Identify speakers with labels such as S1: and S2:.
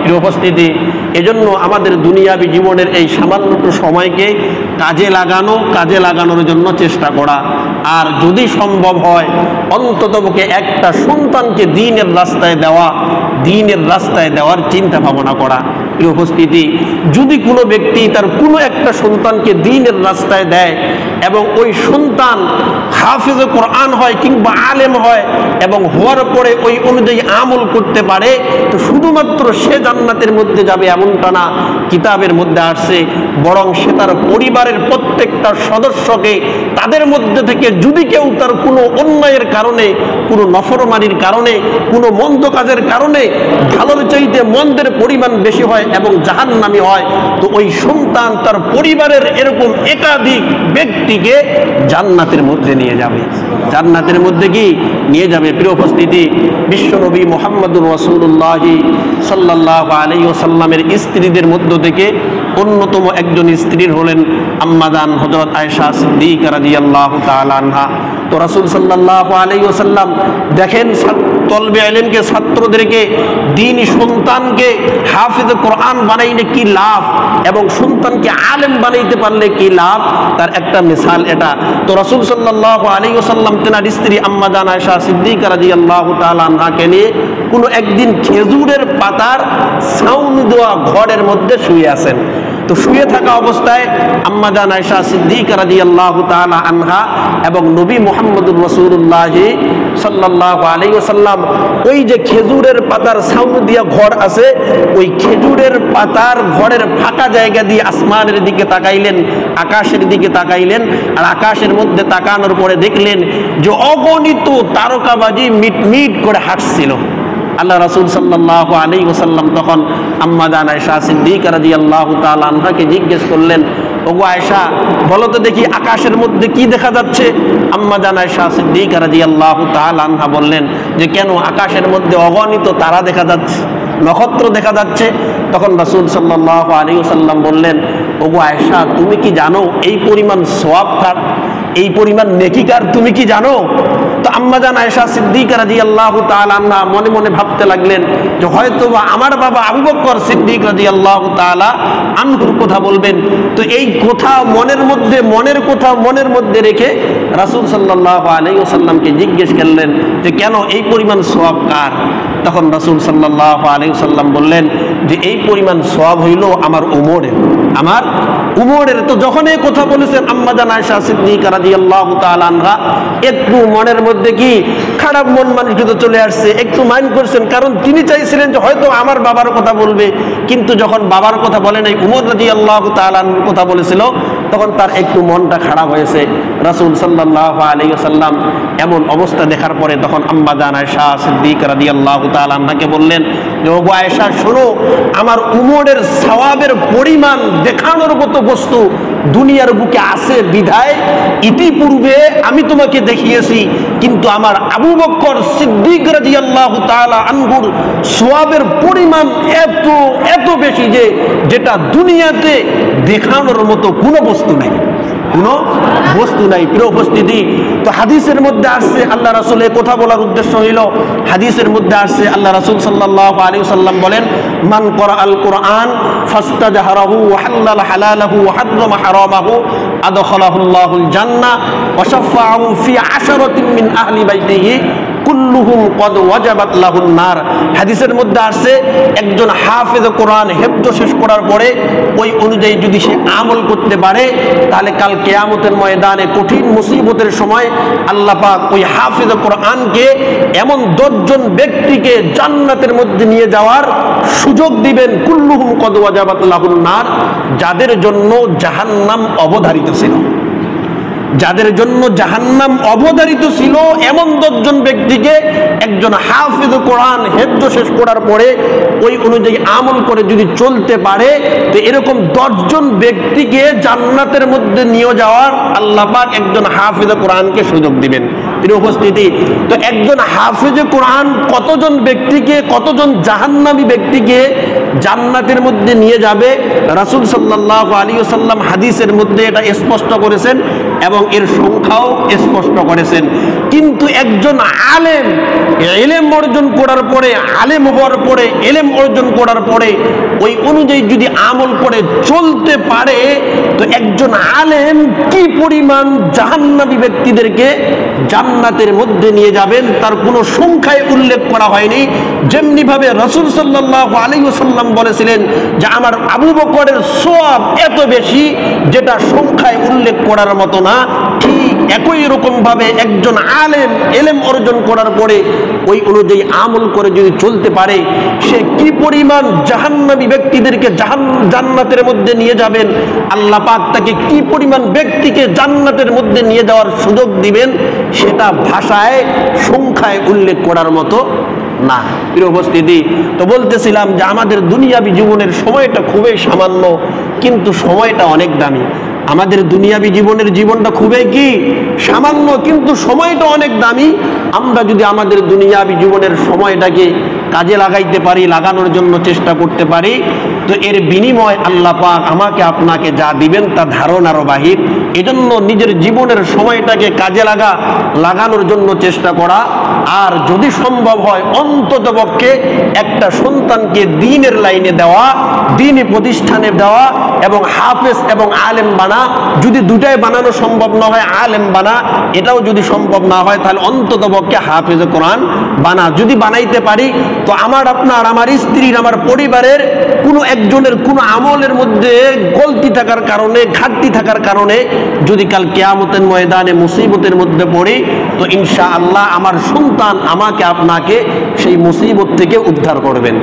S1: প্রিয় উপস্থিতি, এজন্য আমাদের দুনিয়াবী জীবনের এই সামান্যটুকু সময়কে কাজে লাগানোর জন্য চেষ্টা করা, আর যদি সম্ভব হয় অন্ততপক্ষে একটা সন্তানকে দ্বীনের রাস্তায় দেওয়ার চিন্তা ভাবনা করা। প্রিয় উপস্থিতি, যদি কোনো ব্যক্তি তার কোনো একটা সন্তানকে দ্বীনের রাস্তায় দেয় এবং ওই সন্তান হাফেজ কোরআন হয় কিংবা আলেম হয় এবং হওয়ার পরে ওই অনুযায়ী আমল করতে পারে, তো শুধুমাত্র সে জান্নাতের মধ্যে যাবে এমনটা না, কিতাবের মধ্যে আসছে, বরং সে তার পরিবারের প্রত্যেকটা সদস্যকে তাদের মধ্যে থেকে যদি কেউ তার কোনো অন্যায়ের কারণে, কোনো নফরমানির কারণে, কোনো মন্দ কাজের কারণে ভালোর চাইতে মন্দের পরিমাণ বেশি হয় এবং জাহান্নামী হয়, তো ওই সন্তান তার পরিবারের এরকম একাধিক ব্যক্তিকে জান্নাতের মধ্যে নিয়ে যাবে। প্রিয় উপস্থিতি, বিশ্বনবী মুহাম্মদুর রাসূলুল্লাহ সাল্লাল্লাহু আলাইহি ওয়াসাল্লামের স্ত্রীদের মধ্য থেকে অন্যতম একজন স্ত্রীর হলেন আম্মাজান হযরত আয়েশা সিদ্দিকা রাদিয়াল্লাহু তাআলা আনহা। তো রাসূল সাল্লাল্লাহু আলাইহি ওয়াসাল্লাম দেখেন তলবে ইলমকে, ছাত্রদেরকে, দ্বীনি সন্তানকে হাফেজ কোরআন বানাইলে কি লাভ এবং সন্তানকে আলেম বানাইতে পারলে কি লাভ, তার একটা মিসাল এটা। তো রাসূল সাল্লাল্লাহু আলাইহি ওয়াসাল্লাম তেনার স্ত্রী আম্মাজান আয়েশা সিদ্দিকা রাদিয়াল্লাহু তাআলা আনহাকে নিয়ে কোনো একদিন খেজুরের পাতার ছাউনি দেওয়া ঘরের মধ্যে শুয়ে আছেন। তো শুয়ে থাকা অবস্থায় আম্মাজান আয়েশা সিদ্দিকা রাদিয়াল্লাহু তাআলা আনহা এবং নবী মুহাম্মদুর রাসূলুল্লাহ সাল্লাল্লাহু আলাইহি ওয়াসাল্লাম ওই যে খেজুরের পাতার ছাউনি দিয়া ঘর আছে, ওই খেজুরের পাতার ঘরের ফাঁকা জায়গা দিয়ে আসমানের দিকে তাকাইলেন, আকাশের দিকে তাকাইলেন, আর আকাশের মধ্যে তাকানোর পরে দেখলেন যে অগণিত তারকাবাজি মিটমিট করে হাঁটছিল। আল্লাহ রাসূল সাল্লাল্লাহু আলাইহি ওয়াসাল্লাম তখন আম্মাজান আয়েশা সিদ্দিকা রাদিয়াল্লাহু তাআলা আনহাকে জিজ্ঞেস করলেন, ওগো আয়েশা, বলো তো দেখি আকাশের মধ্যে কি দেখা যাচ্ছে? আম্মাজান আয়েশা সিদ্দিকা রাদিয়াল্লাহু তাআলা আনহা বললেন যে কেন, আকাশের মধ্যে অগণিত তারা দেখা যাচ্ছে, নক্ষত্র দেখা যাচ্ছে। তখন রাসূল সাল্লাল্লাহু আলাইহি ওয়াসাল্লাম বললেন, ওগো আয়েশা, তুমি কি জানো এই পরিমাণ সওয়াব কার, এই পরিমাণ নেকিকার তুমি কি জানো? তো আম্মাজান আয়েশা সিদ্দিকা রাদিয়াল্লাহু তাআলা আনহা মনে মনে ভাবতে লাগলেন যে হয়তোবা আমার বাবা আবু বকর সিদ্দিক রাদিয়াল্লাহু তাআলা আনহুর কথা বলবেন। তো এই কথা মনের মধ্যে রেখে রাসূল সাল্লাল্লাহু আলাইহি ওয়াসাল্লামকে জিজ্ঞেস করলেন যে কেন, এই পরিমাণ সওয়াব কার? তখন রাসূল সাল্লাল্লাহু আলাইহি ওয়াসাল্লাম বললেন যে এই পরিমাণ সওয়াব হইল আমার উমরের। তো যখন এই কথা বলেছেন আম্মাজান আয়েশা সিদ্দিকা রাদিয়াল্লাহু তাআলা আনহা একটু মনের মধ্যে কি খারাপ মন মানসিকতা চলে আসছে, একটু মাইন্ড করছেন, কারণ তিনি চাইছিলেন যে হয়তো আমার বাবার কথা বলবে, কিন্তু যখন বাবার কথা বলে নাই, উমর রাদিয়াল্লাহু তাআলা আনহুর কথা বলেছিল, তখন তার একটু মনটা খারাপ হয়েছে। রাসূল সাল্লাল্লাহু আলাইহি ওয়াসাল্লাম এমন অবস্থা দেখার পরে তখন আম্মাজান আয়েশা সিদ্দিকা রাদিয়াল্লাহু তাআলা আনহাকে বললেন যে ওগো আয়েশা, শোনো, আমার উমরের সওয়াবের পরিমাণ দেখানোর মতো বস্তু দুনিয়ার বুকে আছে বিধায় ইতিপূর্বে আমি তোমাকে দেখিয়েছি, কিন্তু আমার আবু বকর সিদ্দিক রাদিয়াল্লাহু তাআলা আনহুর সওয়াবের পরিমাণ এত বেশি যে যেটা দুনিয়াতে দেখানোর মতো কোনো বস্তু নাই। প্রিয় উপস্থিতি, তো হাদিসের মধ্যে আসছে, আল্লাহ রাসূল এই কথা বলার উদ্দেশ্য হইল, হাদিসের মধ্যে আসছে আল্লাহ রাসূল সাল্লাল্লাহু আলাইহি ওয়াসাল্লাম বলেন, মান ক্বরাআল কুরআন ফাস্তাজহারাহু ওয়া হাল্লাল হালালাহু ওয়া হাররামা হারামাহু আদখালাহুল্লাহুল জান্নাহ ওয়া শাফাআহু ফি আশরাতিন মিন আহলি বাইতিহি কুল্লুহুম কদ ওয়াজাবাত লাহুন নার। হাদিসের মধ্যে আসছে একজন হাফেজ কোরআন হেফজ শেষ করার পরে ওই অনুযায়ী যদি সে আমল করতে পারে, তাহলে কাল কিয়ামতের ময়দানে কঠিন মুসিবতের সময় আল্লাহ পাক ওই হাফেজ কোরআনকে এমন 10 জন ব্যক্তিকে জান্নাতের মধ্যে নিয়ে যাওয়ার সুযোগ দিবেন, কুল্লুহুম কদ ওয়াজাবাত লাহুন নার, যাদের জন্য জাহান্নাম অবধারিত ছিল, এমন 10 জন ব্যক্তিকে একজন হাফেজ কোরআন হেফজ শেষ করার পরে ওই অনুযায়ী আমল করে যদি চলতে পারে, তো এরকম 10 জন ব্যক্তিকে জান্নাতের মধ্যে নিয়ে যাওয়ার আল্লাহ পাক একজন হাফেজ কোরআনকে সুযোগ দিবেন। তো প্রিয় উপস্থিতি, তো একজন হাফেজে কোরআন কতজন ব্যক্তিকে, কতজন জাহান্নামী ব্যক্তিকে জান্নাতের মধ্যে নিয়ে যাবে, রাসূল সাল্লাল্লাহু আলাইহি ওয়াসাল্লাম হাদিসের মধ্যে এটা স্পষ্ট করেছেন এবং এর সংখ্যাও স্পষ্ট করেছেন। কিন্তু একজন আলেম ইলম অর্জন করার পরে, আলেম হওয়ার পরে, ইলম অর্জন করার পরে ওই অনুযায়ী যদি আমল করে চলতে পারে, তো একজন আলেম কি পরিমাণ জাহান্নামী ব্যক্তিদেরকে জান্নাতের মধ্যে নিয়ে যাবেন তার কোনো সংখ্যায় উল্লেখ করা হয়নি। যেমনি ভাবে রাসূল সাল্লাল্লাহু আলাইহি ওয়াসাল্লাম বলেছিলেন যে আমার আবু বকরের সওয়াব এত বেশি যেটা সংখ্যায় উল্লেখ করার মতো না, ঠিক একই রকম ভাবে একজন আলেম ইলম অর্জন করার পরে ওই অনুযায়ী আমল করে যদি চলতে পারে, সে কি পরিমাণ জাহান্নামী ব্যক্তিদেরকে জান্নাতের মধ্যে নিয়ে যাবেন, আল্লাহ পাক তাকে কি পরিমাণ ব্যক্তিকে জান্নাতের মধ্যে নিয়ে যাওয়ার সুযোগ দিবেন, সেটা ভাষায় সংখ্যায় উল্লেখ করার মতো না। প্রিয় উপস্থিতি, তো বলতেছিলাম যে আমাদের দুনিয়াবী জীবনের সময়টা খুবই সামান্য, কিন্তু সময়টা অনেক দামি। আমাদের দুনিয়াবী জীবনটা খুবই কি সামান্য, কিন্তু সময়টা অনেক দামি। আমরা যদি আমাদের দুনিয়াবী জীবনের সময়টাকে কাজে লাগাইতে পারি, লাগানোর জন্য চেষ্টা করতে পারি, তো এর বিনিময় আল্লাহ পাক আমাকে আপনাকে যা দিবেন তা ধারণারও বাহির। এজন্য নিজের জীবনের সময়টাকে কাজে লাগানোর জন্য চেষ্টা করা, আর যদি সম্ভব হয় অন্ততপক্ষে একটা সন্তানকে দ্বীনের লাইনে দেওয়া, দ্বীনি প্রতিষ্ঠানে দেওয়া এবং হাফেজ এবং আলেম বানা। যদি দুটাই বানানো সম্ভব না হয়, আলেম বানা, এটাও যদি সম্ভব না হয়, তাহলে অন্ততপক্ষে হাফেজ কোরআন বানা। যদি বানাইতে পারি, তো আমার, আপনার, আমার স্ত্রীর, আমার পরিবারের কোনো একজনের কোনো আমলের মধ্যে গলতি থাকার কারণে, ঘাটতি থাকার কারণে যদি কাল কিয়ামতের ময়দানে মুসিবতের মধ্যে পড়ি, তো ইনশাআল্লাহ আমার সন্তান আমাকে আপনাকে সেই মুসিবত থেকে উদ্ধার করবেন।